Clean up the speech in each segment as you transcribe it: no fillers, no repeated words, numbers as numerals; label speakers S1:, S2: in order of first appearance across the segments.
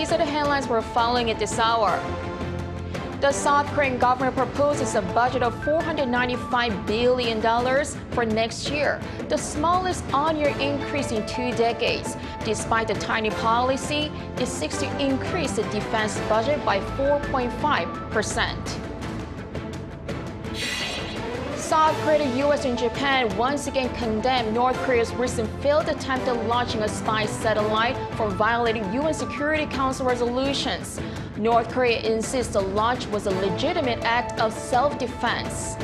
S1: These are the headlines we're following at this hour. The South Korean government proposes a budget of $495 billion for next year, the smallest on-year increase in 2 decades. Despite the tiny policy, it seeks to increase the defense budget by 4.5%. South Korea, the U.S. and Japan once again condemned North Korea's recent failed attempt at launching a spy satellite for violating UN Security Council resolutions. North Korea insists the launch was a legitimate act of self-defense.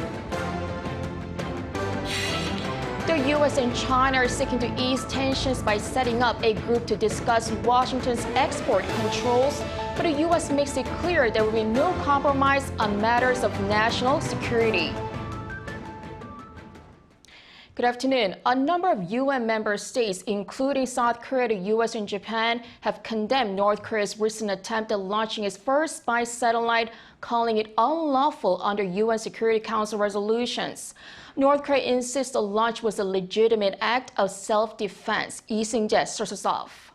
S1: The U.S. and China are seeking to ease tensions by setting up a group to discuss Washington's export controls, but the U.S. makes it clear there will be no compromise on matters of national security. Good afternoon. A number of UN member states, including South Korea, the U.S. and Japan, have condemned North Korea's recent attempt at launching its first spy satellite, calling it unlawful under UN Security Council resolutions. North Korea insists the launch was a legitimate act of self-defense. Lee Seung-jae starts us off.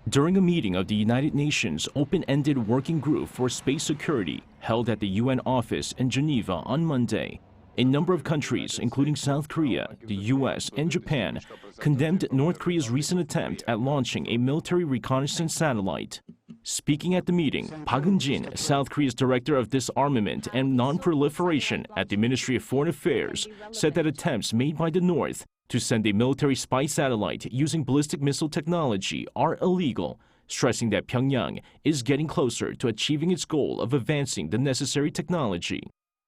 S2: During a meeting of the United Nations Open-Ended Working Group for Space Security held at the UN office in Geneva on Monday, a number of countries, including South Korea, the U.S., and Japan, condemned North Korea's recent attempt at launching a military reconnaissance satellite. Speaking at the meeting, Park Eun-jin, South Korea's Director of Disarmament and Non-Proliferation at the Ministry of Foreign Affairs, said that attempts made by the North to send a military spy satellite using ballistic missile technology are illegal, stressing that Pyongyang is getting closer to achieving its goal of advancing the necessary technology.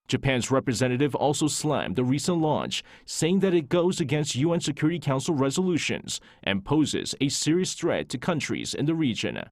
S2: Japan's representative also slammed the recent launch, saying that it goes against UN Security Council resolutions and poses a serious threat to countries in the region.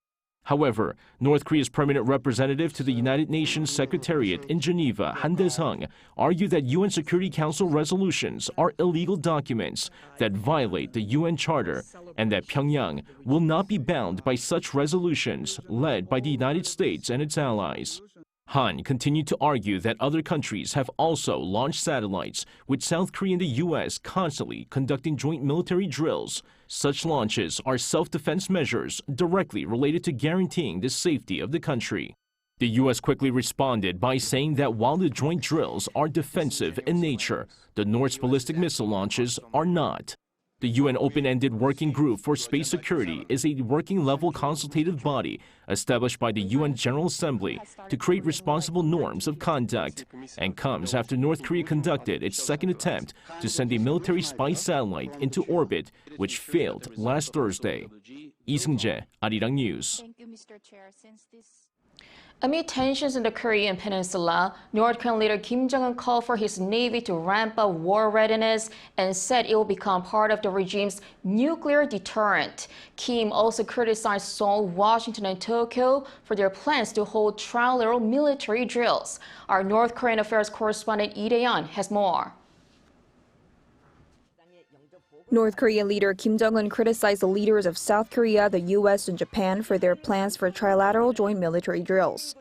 S2: However, North Korea's permanent representative to the United Nations Secretariat in Geneva, Han Dae-sung, argued that UN Security Council resolutions are illegal documents that violate the UN Charter and that Pyongyang will not be bound by such resolutions led by the United States and its allies. Han continued to argue that other countries have also launched satellites, with South Korea and the U.S. constantly conducting joint military drills. Such launches are self-defense measures directly related to guaranteeing the safety of the country. The U.S. quickly responded by saying that while the joint drills are defensive in nature, the North's ballistic missile launches are not. The UN Open-Ended Working Group for Space Security is a working-level consultative body established by the UN General Assembly to create responsible norms of conduct, and comes after North Korea conducted its second attempt to send a military spy satellite into orbit, which failed last Thursday. Lee Seung-jae, Arirang News.
S1: Thank you, Mr. Chair. Amid tensions in the Korean peninsula, North Korean leader Kim Jong-un called for his navy to ramp up war readiness and said it will become part of the regime's nuclear deterrent. Kim also criticized Seoul, Washington, and Tokyo for their plans to hold trilateral military drills. Our North Korean affairs correspondent Lee Dae-yeon has more.
S3: North Korean leader Kim Jong-un criticized the leaders of South Korea, the U.S., and Japan for their plans for trilateral joint military drills.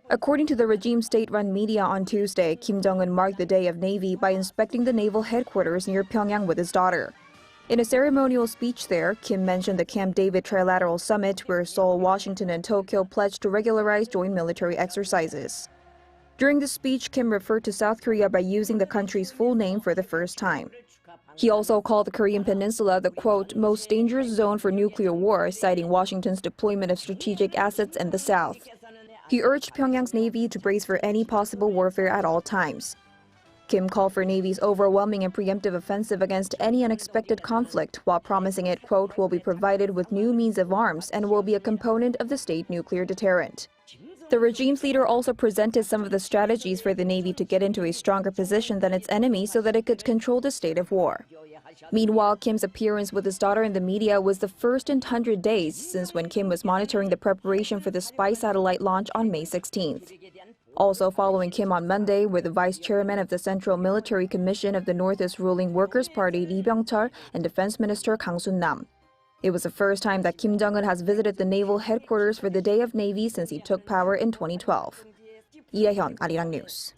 S3: According to the regime state-run media on Tuesday, Kim Jong-un marked the Day of Navy by inspecting the naval headquarters near Pyongyang with his daughter. In a ceremonial speech there, Kim mentioned the Camp David Trilateral Summit, where Seoul, Washington, and Tokyo pledged to regularize joint military exercises. During the speech, Kim referred to South Korea by using the country's full name for the first time. He also called the Korean peninsula the, quote, most dangerous zone for nuclear war, citing Washington's deployment of strategic assets in the South. He urged Pyongyang's Navy to brace for any possible warfare at all times. Kim called for Navy's overwhelming and preemptive offensive against any unexpected conflict, while promising it, quote, will be provided with new means of arms and will be a component of the state nuclear deterrent. The regime's leader also presented some of the strategies for the Navy to get into a stronger position than its enemy so that it could control the state of war. Meanwhile, Kim's appearance with his daughter in the media was the first in 100 days since when Kim was monitoring the preparation for the spy satellite launch on May 16th. Also following Kim on Monday were the vice chairman of the Central Military Commission of the North's ruling Workers' Party Lee Byung-chul and Defense Minister Kang Sun-nam. It was the first time that Kim Jong-un has visited the naval headquarters for the Day of Navy since he took power in 2012. Lee Dae-yeon, Arirang News.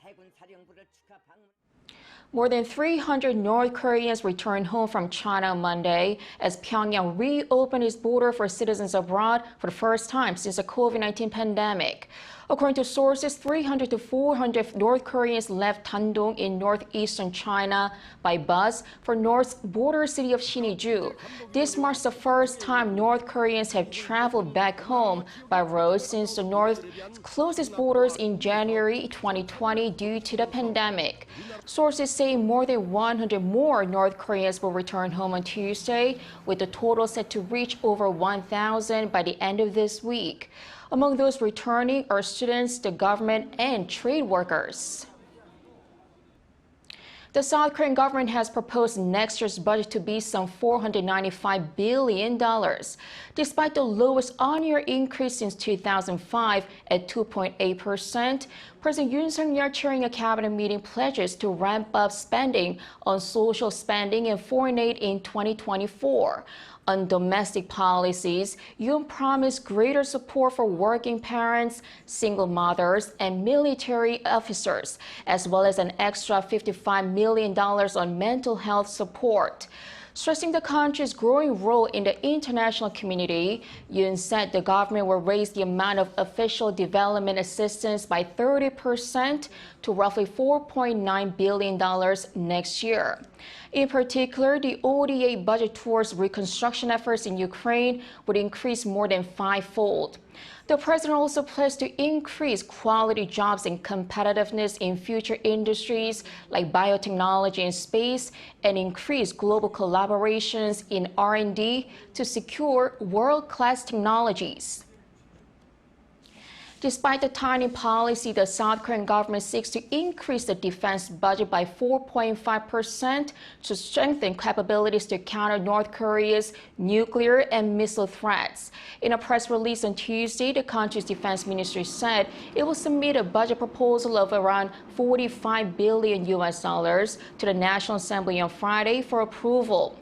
S1: More than 300 North Koreans returned home from China on Monday as Pyongyang reopened its border for citizens abroad for the first time since the COVID-19 pandemic. According to sources, 300 to 400 North Koreans left Dandong in northeastern China by bus for North's border city of Siniju. This marks the first time North Koreans have traveled back home by road since the North closed its borders in January 2020 due to the pandemic. Sources say more than 100 more North Koreans will return home on Tuesday, with the total set to reach over 1,000 by the end of this week. Among those returning are students, the government, and trade workers. The South Korean government has proposed next year's budget to be some $495 billion. Despite the lowest on-year increase since 2005 at 2.8%, President Yoon Suk-yeol chairing a cabinet meeting pledges to ramp up spending on social spending and foreign aid in 2024. On domestic policies, Yoon promised greater support for working parents, single mothers, and military officers, as well as an extra $55 million on mental health support. Stressing the country's growing role in the international community, Yoon said the government will raise the amount of official development assistance by 30% to roughly $4.9 billion next year. In particular, the ODA budget towards reconstruction efforts in Ukraine would increase more than fivefold. The president also pledged to increase quality jobs and competitiveness in future industries like biotechnology and space, and increase global collaborations in R&D to secure world-class technologies. Despite the tightening policy, the South Korean government seeks to increase the defense budget by 4.5% to strengthen capabilities to counter North Korea's nuclear and missile threats. In a press release on Tuesday, the country's defense ministry said it will submit a budget proposal of around $45 billion to the National Assembly on Friday for approval.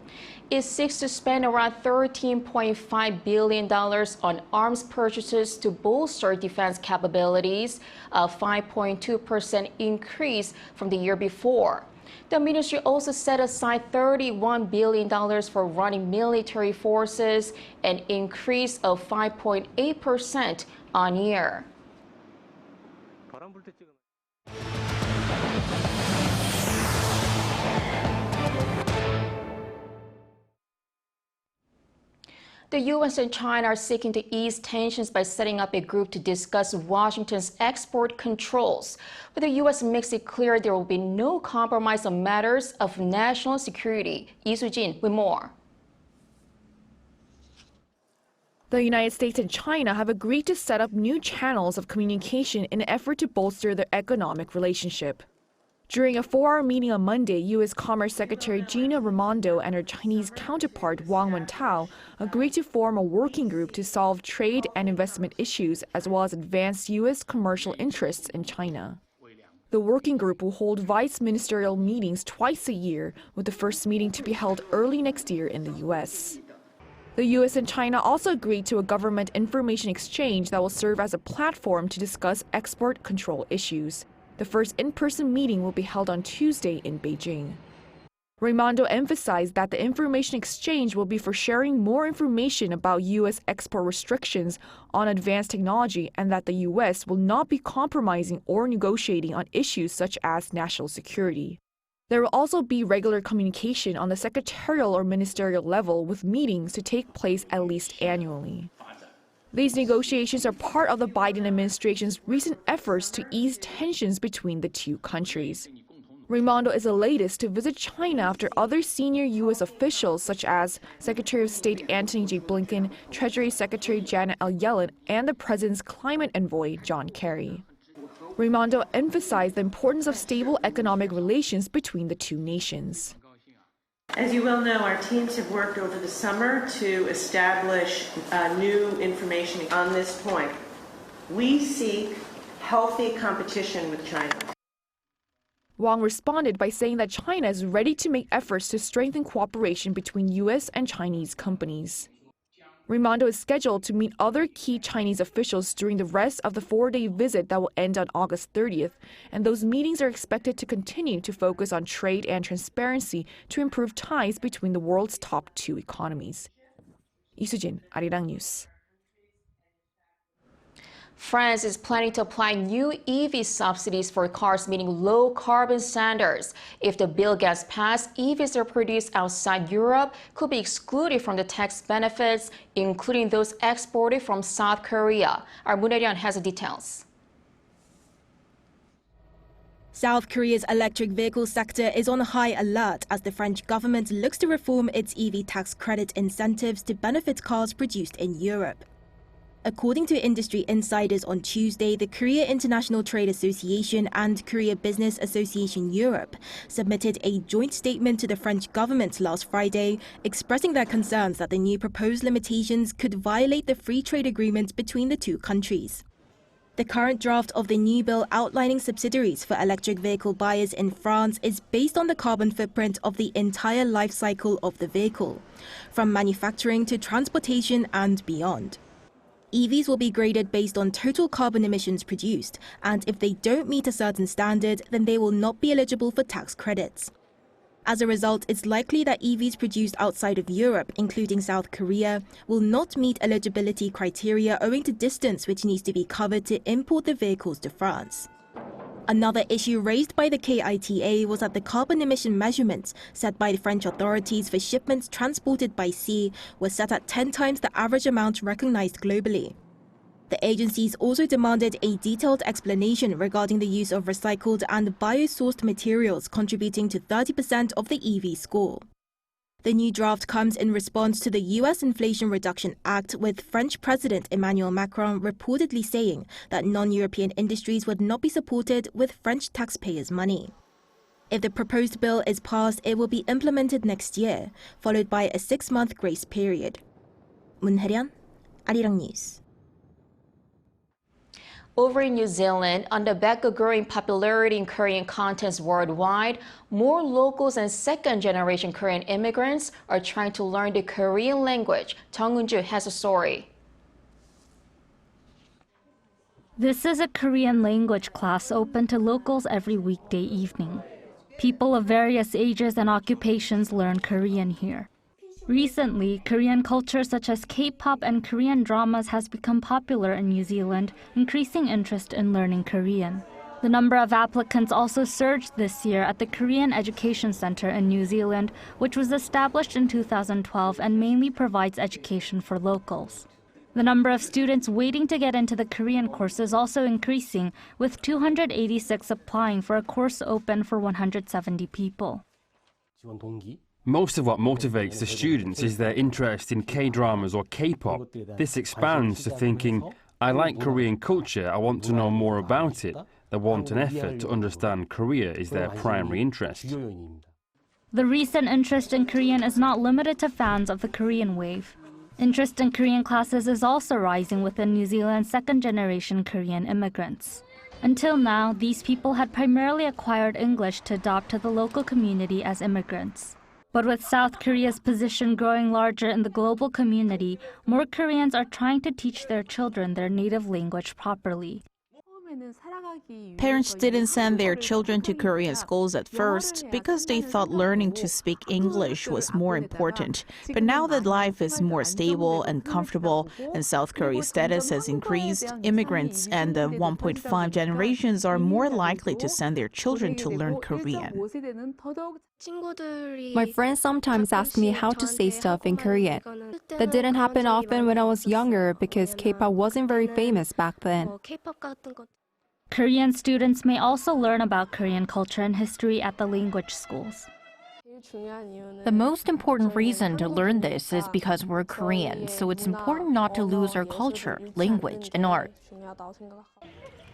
S1: It seeks to spend around $13.5 billion on arms purchases to bolster defense capabilities, a 5.2% increase from the year before. The ministry also set aside $31 billion for running military forces, an increase of 5.8% on year. The U.S. and China are seeking to ease tensions by setting up a group to discuss Washington's export controls. But the U.S. makes it clear there will be no compromise on matters of national security. Lee Soo-jin with more.
S4: The United States and China have agreed to set up new channels of communication in an effort to bolster their economic relationship. During a 4-hour meeting on Monday, U.S. Commerce Secretary Gina Raimondo and her Chinese counterpart Wang Wentao agreed to form a working group to solve trade and investment issues as well as advance U.S. commercial interests in China. The working group will hold vice ministerial meetings twice a year, with the first meeting to be held early next year in the U.S. The U.S. and China also agreed to a government information exchange that will serve as a platform to discuss export control issues. The first in-person meeting will be held on Tuesday in Beijing. Raimondo emphasized that the information exchange will be for sharing more information about U.S. export restrictions on advanced technology and that the U.S. will not be compromising or negotiating on issues such as national security. There will also be regular communication on the secretarial or ministerial level, with meetings to take place at least annually. These negotiations are part of the Biden administration's recent efforts to ease tensions between the two countries. Raimondo is the latest to visit China after other senior U.S. officials such as Secretary of State Antony J. Blinken, Treasury Secretary Janet L. Yellen, and the president's climate envoy, John Kerry. Raimondo emphasized the importance of stable economic relations between the two nations.
S5: As you well know, our teams have worked over the summer to establish new information on this point. We seek healthy competition with China.
S4: Wang responded by saying that China is ready to make efforts to strengthen cooperation between U.S. and Chinese companies. Raimondo is scheduled to meet other key Chinese officials during the rest of the 4-day visit that will end on August 30th, and those meetings are expected to continue to focus on trade and transparency to improve ties between the world's top two economies. 이수진, Arirang News.
S1: France is planning to apply new EV subsidies for cars meeting low carbon standards. If the bill gets passed, EVs that are produced outside Europe could be excluded from the tax benefits, including those exported from South Korea. Our Moon Hye-ryun has the details.
S6: South Korea's electric vehicle sector is on high alert as the French government looks to reform its EV tax credit incentives to benefit cars produced in Europe. According to industry insiders on Tuesday, the Korea International Trade Association and Korea Business Association Europe submitted a joint statement to the French government last Friday, expressing their concerns that the new proposed limitations could violate the free trade agreement between the two countries. The current draft of the new bill outlining subsidies for electric vehicle buyers in France is based on the carbon footprint of the entire life cycle of the vehicle, from manufacturing to transportation and beyond. EVs will be graded based on total carbon emissions produced, and if they don't meet a certain standard, then they will not be eligible for tax credits. As a result, it's likely that EVs produced outside of Europe, including South Korea, will not meet eligibility criteria owing to distance which needs to be covered to import the vehicles to France. Another issue raised by the KITA was that the carbon emission measurements set by the French authorities for shipments transported by sea was set at 10 times the average amount recognized globally. The agencies also demanded a detailed explanation regarding the use of recycled and bio-sourced materials contributing to 30% of the EV score. The new draft comes in response to the US Inflation Reduction Act, with French President Emmanuel Macron reportedly saying that non-European industries would not be supported with French taxpayers' money. If the proposed bill is passed, it will be implemented next year, followed by a 6-month grace period. Moon Hye-ryun, Arirang News.
S1: Over in New Zealand, on the back of growing popularity in Korean contents worldwide, more locals and second-generation Korean immigrants are trying to learn the Korean language. Jong-un has a story.
S7: This is a Korean language class open to locals every weekday evening. People of various ages and occupations learn Korean here. Recently, Korean culture such as K-pop and Korean dramas has become popular in New Zealand, increasing interest in learning Korean. The number of applicants also surged this year at the Korean Education Center in New Zealand, which was established in 2012 and mainly provides education for locals. The number of students waiting to get into the Korean course is also increasing, with 286 applying for a course open for 170 people.
S8: Most of what motivates the students is their interest in K-dramas or K-pop. This expands to thinking, I like Korean culture, I want to know more about it. They want an effort to understand Korea is their primary interest.
S7: The recent interest in Korean is not limited to fans of the Korean wave. Interest in Korean classes is also rising within New Zealand's second-generation Korean immigrants. Until now, these people had primarily acquired English to adopt to the local community as immigrants. But with South Korea's position growing larger in the global community, more Koreans are trying to teach their children their native language properly.
S9: Parents didn't send their children to Korean schools at first because they thought learning to speak English was more important. But now that life is more stable and comfortable and South Korea's status has increased, immigrants and the 1.5 generations are more likely to send their children to learn Korean.
S10: My friends sometimes ask me how to say stuff in Korean. That didn't happen often when I was younger because K-pop wasn't very famous back then.
S7: Korean students may also learn about Korean culture and history at the language schools.
S11: The most important reason to learn this is because we're Korean, so it's important not to lose our culture, language, and art.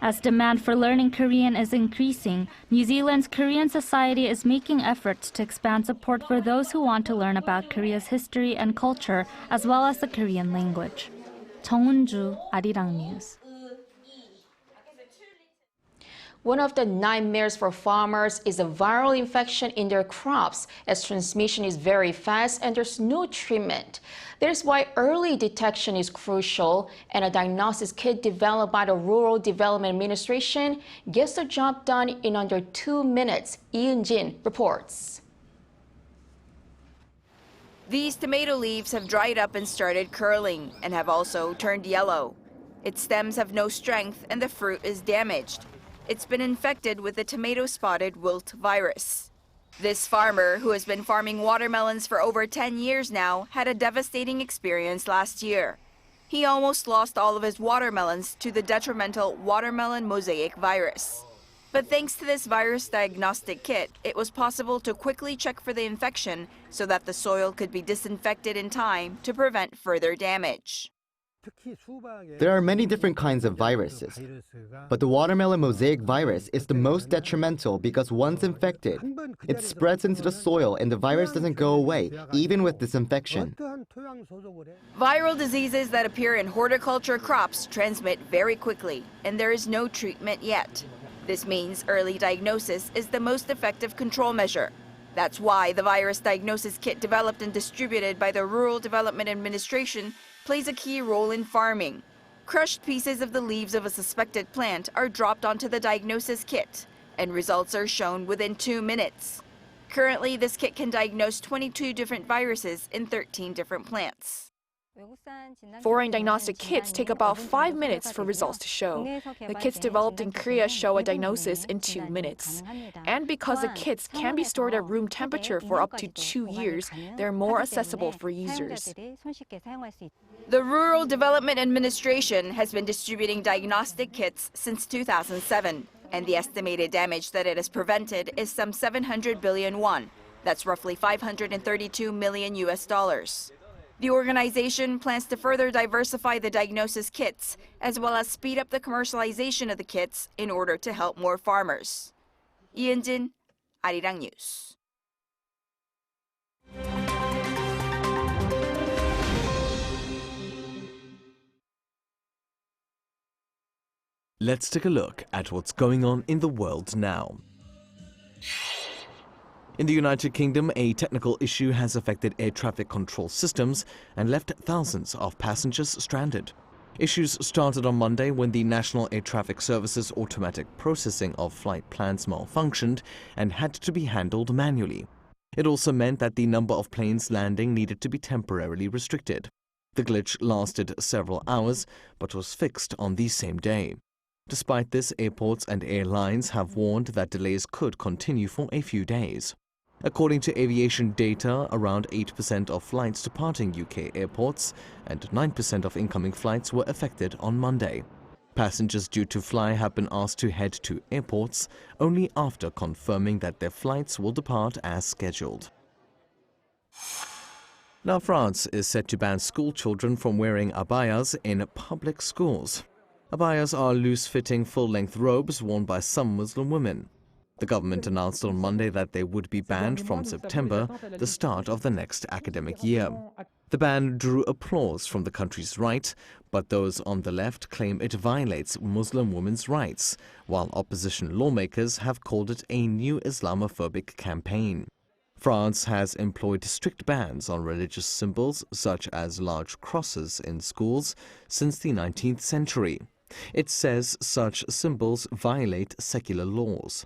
S7: As demand for learning Korean is increasing, New Zealand's Korean society is making efforts to expand support for those who want to learn about Korea's history and culture, as well as the Korean language. Jong-un, Arirang News.
S1: One of the nightmares for farmers is a viral infection in their crops, as transmission is very fast and there's no treatment. That is why early detection is crucial, and a diagnostic kit developed by the Rural Development Administration gets the job done in under 2 minutes. Yoon reports.
S12: These tomato leaves have dried up and started curling, and have also turned yellow. Its stems have no strength and the fruit is damaged. It's been infected with the tomato spotted wilt virus. This farmer, who has been farming watermelons for over 10 years now, had a devastating experience last year. He almost lost all of his watermelons to the detrimental watermelon mosaic virus. But thanks to this virus diagnostic kit, it was possible to quickly check for the infection so that the soil could be disinfected in time to prevent further damage.
S13: There are many different kinds of viruses, but the watermelon mosaic virus is the most detrimental because once infected, it spreads into the soil and the virus doesn't go away, even with disinfection.
S12: Viral diseases that appear in horticulture crops transmit very quickly, and there is no treatment yet. This means early diagnosis is the most effective control measure. That's why the virus diagnosis kit developed and distributed by the Rural Development Administration plays a key role in farming. Crushed pieces of the leaves of a suspected plant are dropped onto the diagnosis kit, and results are shown within 2 minutes. Currently, this kit can diagnose 22 different viruses in 13 different plants.
S4: Foreign diagnostic kits take about 5 minutes for results to show. The kits developed in Korea show a diagnosis in 2 minutes. And because the kits can be stored at room temperature for up to 2 years, they're more accessible for users.
S12: The Rural Development Administration has been distributing diagnostic kits since 2007, and the estimated damage that it has prevented is some 700 billion won. That's roughly $532 million US. The organization plans to further diversify the diagnosis kits, as well as speed up the commercialization of the kits in order to help more farmers. Yoon, Arirang News.
S14: Let's take a look at what's going on in the world now. In the United Kingdom, a technical issue has affected air traffic control systems and left thousands of passengers stranded. Issues started on Monday when the National Air Traffic Service's automatic processing of flight plans malfunctioned and had to be handled manually. It also meant that the number of planes landing needed to be temporarily restricted. The glitch lasted several hours but was fixed on the same day. Despite this, airports and airlines have warned that delays could continue for a few days. According to aviation data, around 8% of flights departing UK airports and 9% of incoming flights were affected on Monday. Passengers due to fly have been asked to head to airports only after confirming that their flights will depart as scheduled. Now, France is set to ban school children from wearing abayas in public schools. Abayas are loose-fitting, full-length robes worn by some Muslim women. The government announced on Monday that they would be banned from September, the start of the next academic year. The ban drew applause from the country's right, but those on the left claim it violates Muslim women's rights, while opposition lawmakers have called it a new Islamophobic campaign. France has employed strict bans on religious symbols, such as large crosses in schools, since the 19th century. It says such symbols violate secular laws.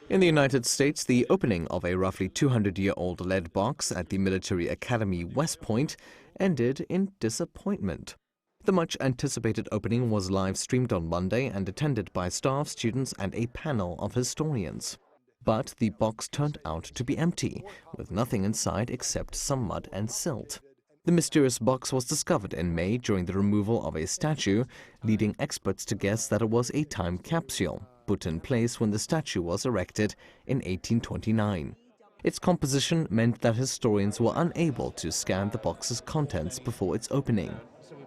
S14: In the United States, the opening of a roughly 200-year-old lead box at the military academy West Point ended in disappointment. The much-anticipated opening was live-streamed on Monday and attended by staff, students, and a panel of historians. But the box turned out to be empty, with nothing inside except some mud and silt. The mysterious box was discovered in May during the removal of a statue, leading experts to guess that it was a time capsule, put in place when the statue was erected in 1829. Its composition meant that historians were unable to scan the box's contents before its opening.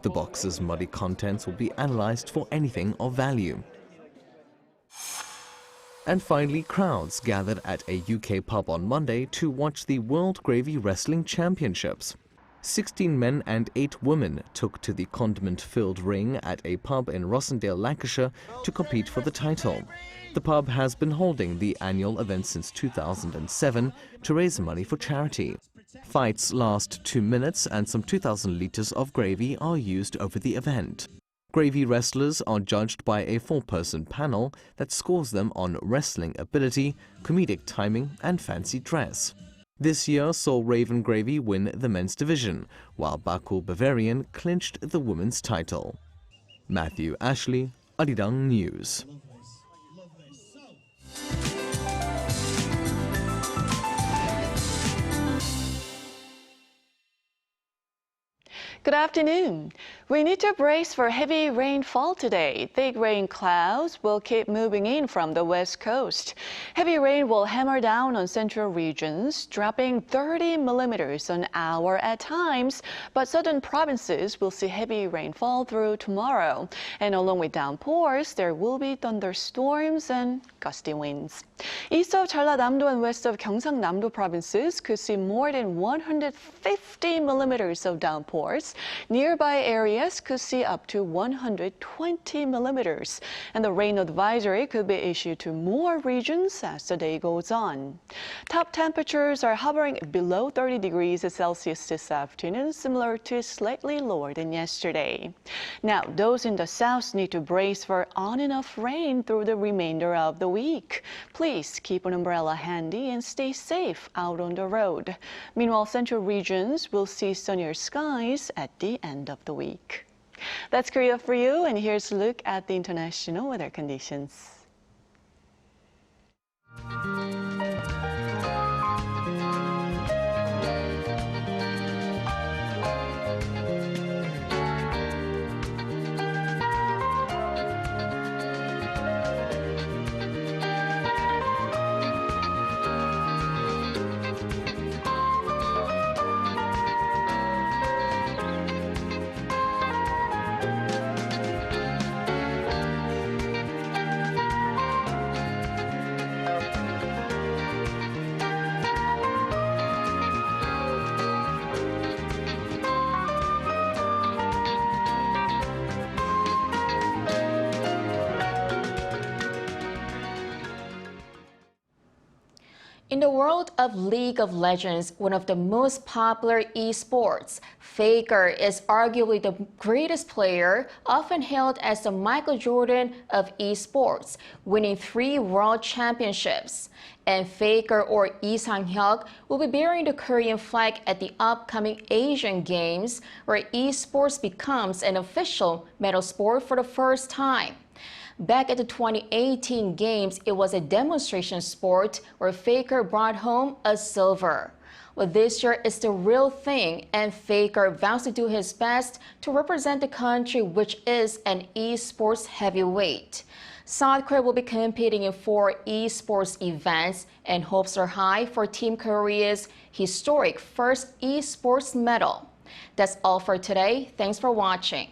S14: The box's muddy contents will be analyzed for anything of value. And finally, crowds gathered at a UK pub on Monday to watch the World Gravy Wrestling Championships. 16 men and 8 women took to the condiment-filled ring at a pub in Rossendale, Lancashire to compete for the title. The pub has been holding the annual event since 2007 to raise money for charity. Fights last 2 minutes and some 2,000 litres of gravy are used over the event. Gravy wrestlers are judged by a 4-person panel that scores them on wrestling ability, comedic timing and fancy dress. This year saw Raven Gravy win the men's division, while Baku Bavarian clinched the women's title. Matthew Ashley, Arirang News.
S15: Good afternoon. We need to brace for heavy rainfall today. Thick rain clouds will keep moving in from the west coast. Heavy rain will hammer down on central regions, dropping 30 millimeters an hour at times, but southern provinces will see heavy rainfall through tomorrow. And along with downpours, there will be thunderstorms and gusty winds. East of Jeollanam-do and west of Gyeongsang-nam-do provinces could see more than 150 millimeters of downpours. Nearby areas could see up to 120 millimeters, and the rain advisory could be issued to more regions as the day goes on. Top temperatures are hovering below 30 degrees Celsius this afternoon, similar to slightly lower than yesterday. Now, those in the south need to brace for on and off rain through the remainder of the week. Please keep an umbrella handy and stay safe out on the road. Meanwhile, central regions will see sunnier skies at the end of the week. That's Korea for you, and here's a look at the international weather conditions.
S1: In the world of League of Legends, one of the most popular esports, Faker is arguably the greatest player, often hailed as the Michael Jordan of esports, winning 3 world championships. And Faker, or Lee Sang-hyuk, will be bearing the Korean flag at the upcoming Asian Games, where esports becomes an official medal sport for the first time. Back at the 2018 Games, it was a demonstration sport where Faker brought home a silver. Well, this year it's the real thing, and Faker vows to do his best to represent the country, which is an esports heavyweight. South Korea will be competing in 4 esports events, and hopes are high for Team Korea's historic first esports medal. That's all for today. Thanks for watching.